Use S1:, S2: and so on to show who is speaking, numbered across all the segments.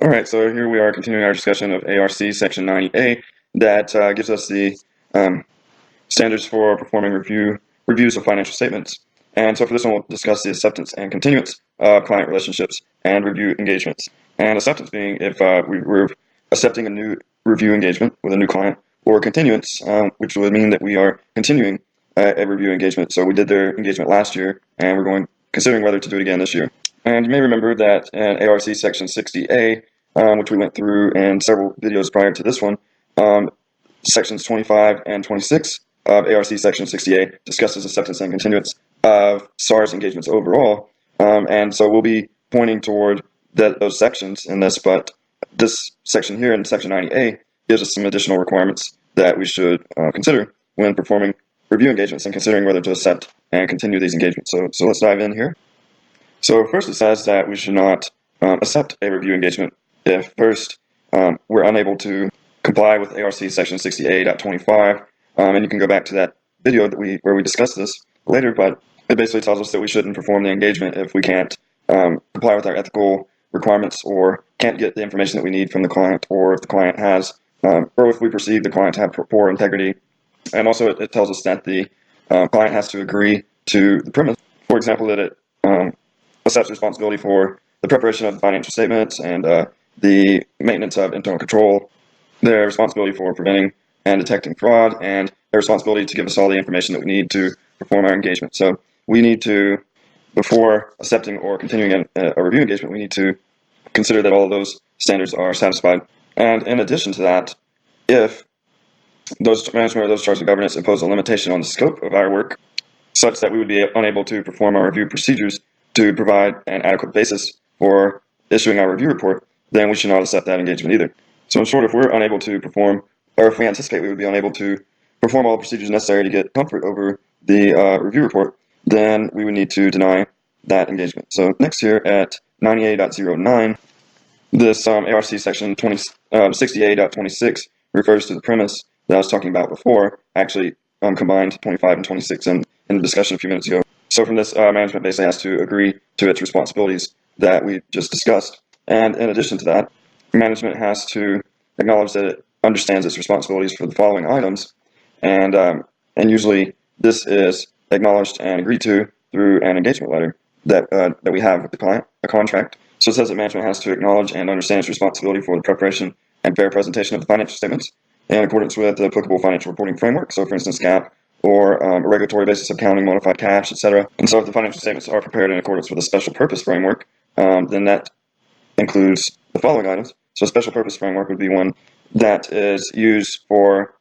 S1: All right, so here we are continuing our discussion of ARC Section 90A that gives us the standards for performing reviews of financial statements. And so for this one, we'll discuss the acceptance and continuance of client relationships and review engagements. And acceptance being if we're accepting a new review engagement with a new client, or continuance, which would mean that we are continuing a review engagement. So we did their engagement last year, and we're considering whether to do it again this year. And you may remember that in ARC Section 60A, which we went through in several videos prior to this one, Sections 25 and 26 of ARC Section 60A discusses acceptance and continuance of SAR's engagements overall. And so we'll be pointing toward those sections in this, but this section here in Section 90A gives us some additional requirements that we should consider when performing review engagements and considering whether to accept and continue these engagements. So let's dive in here. So first it says that we should not accept a review engagement if first we're unable to comply with ARC Section 60A.25, and you can go back to that video where we discussed this later, but it basically tells us that we shouldn't perform the engagement if we can't comply with our ethical requirements or can't get the information that we need from the client, or if the client has, or if we perceive the client to have poor integrity. And also it tells us that the client has to agree to the premise, for example, that it accepts responsibility for the preparation of the financial statements and the maintenance of internal control, their responsibility for preventing and detecting fraud, and their responsibility to give us all the information that we need to perform our engagement. So we need to, before accepting or continuing a review engagement, we need to consider that all of those standards are satisfied. And in addition to that, if those management or those charges of governance impose a limitation on the scope of our work, such that we would be unable to perform our review procedures to provide an adequate basis for issuing our review report, then we should not accept that engagement either. So in short, if we're unable to perform, or if we anticipate we would be unable to perform all the procedures necessary to get comfort over the review report, then we would need to deny that engagement. So next here at 90A.09, this ARC section 60A.26 refers to the premise that I was talking about before, actually combined 25 and 26 in the discussion a few minutes ago. So from this, management basically has to agree to its responsibilities that we just discussed. And in addition to that, management has to acknowledge that it understands its responsibilities for the following items, and usually this is acknowledged and agreed to through an engagement letter that we have with the client, a contract. So it says that management has to acknowledge and understand its responsibility for the preparation and fair presentation of the financial statements in accordance with the applicable financial reporting framework. So, for instance, GAAP or a regulatory basis of accounting, modified cash, etc. And so if the financial statements are prepared in accordance with a special purpose framework, then that includes the following items. So a special purpose framework would be one that is used for,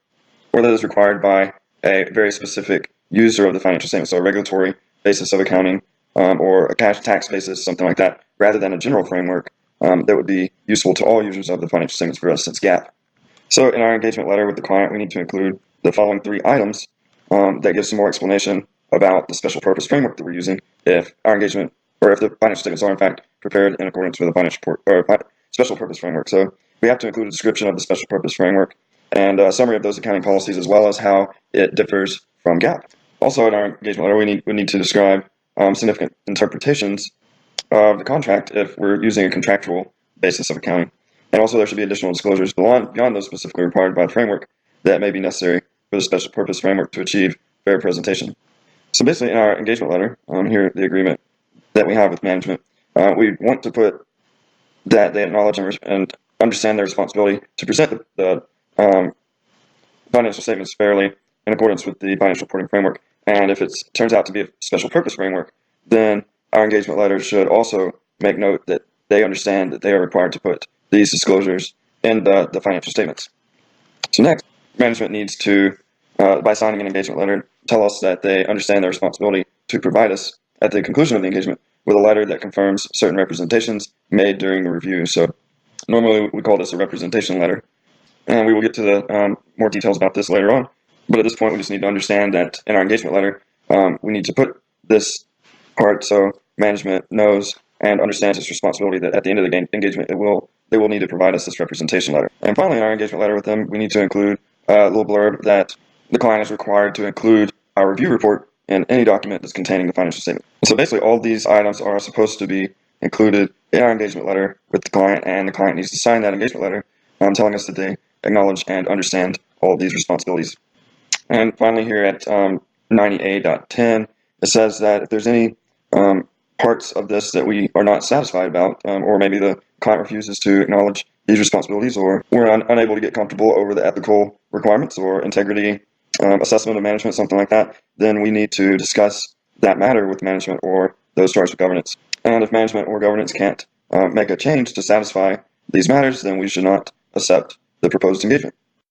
S1: or that is required by a very specific user of the financial statement. So a regulatory basis of accounting or a cash tax basis, something like that, rather than a general framework that would be useful to all users of the financial statements, for instance, GAAP. So in our engagement letter with the client, we need to include the following three items that give some more explanation about the special purpose framework that we're using if our engagement, or if the financial statements are in fact prepared in accordance with the financial or special purpose framework. So we have to include a description of the special purpose framework and a summary of those accounting policies, as well as how it differs from GAAP. Also in our engagement letter, we need to describe significant interpretations of the contract if we're using a contractual basis of accounting. And also there should be additional disclosures beyond those specifically required by the framework that may be necessary for the special purpose framework to achieve fair presentation. So basically in our engagement letter, here the agreement that we have with management, we want to put that they acknowledge and understand their responsibility to present the financial statements fairly in accordance with the financial reporting framework. And if it turns out to be a special purpose framework, then our engagement letter should also make note that they understand that they are required to put these disclosures in the financial statements. So next, management needs to, by signing an engagement letter, tell us that they understand their responsibility to provide us, at the conclusion of the engagement, with a letter that confirms certain representations made during the review. So normally we call this a representation letter. And we will get to the more details about this later on. But at this point, we just need to understand that in our engagement letter, we need to put this part so management knows and understands its responsibility that at the end of the engagement, they will need to provide us this representation letter. And finally, in our engagement letter with them, we need to include a little blurb that the client is required to include our review report in any document that's containing the financial statement. So basically, all these items are supposed to be included in our engagement letter with the client, and the client needs to sign that engagement letter telling us that they acknowledge and understand all of these responsibilities. And finally, here at 90A.10, it says that if there's any parts of this that we are not satisfied about, or maybe the client refuses to acknowledge these responsibilities, or we're unable to get comfortable over the ethical requirements or integrity assessment of management, something like that, then we need to discuss that matter with management or those charged with governance. And if management or governance can't make a change to satisfy these matters, then we should not accept the proposed engagement.